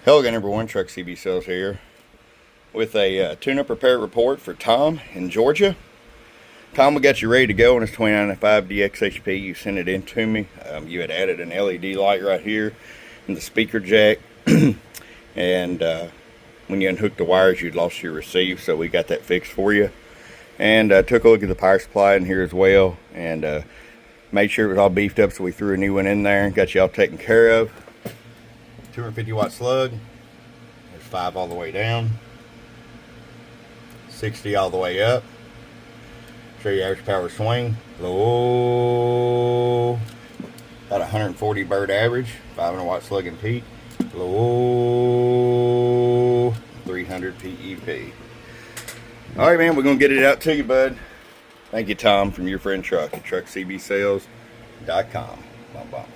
Hello again, everyone. Truck CB Sales here with a tune-up repair report for Tom in Georgia. Tom, we got you ready to go on his 2995DXHP. You sent it in to me. You had added an LED light right here in the speaker jack, and when you unhooked the wires, you'd lost your receive, so we got that fixed for you. And took a look at the power supply in here as well, and made sure it was all beefed up, so we threw a new one in there and got you all taken care of. 250 watt slug. There's 5 all the way down, 60 all the way up. Show you average power swing. Low, about 140 bird average, 500 watt slug and peak. Low, 300 PEP. All right, man, we're gonna get it out to you, bud. Thank you, Tom, from your friend Truck at truckcbsales.com. Bum, bum.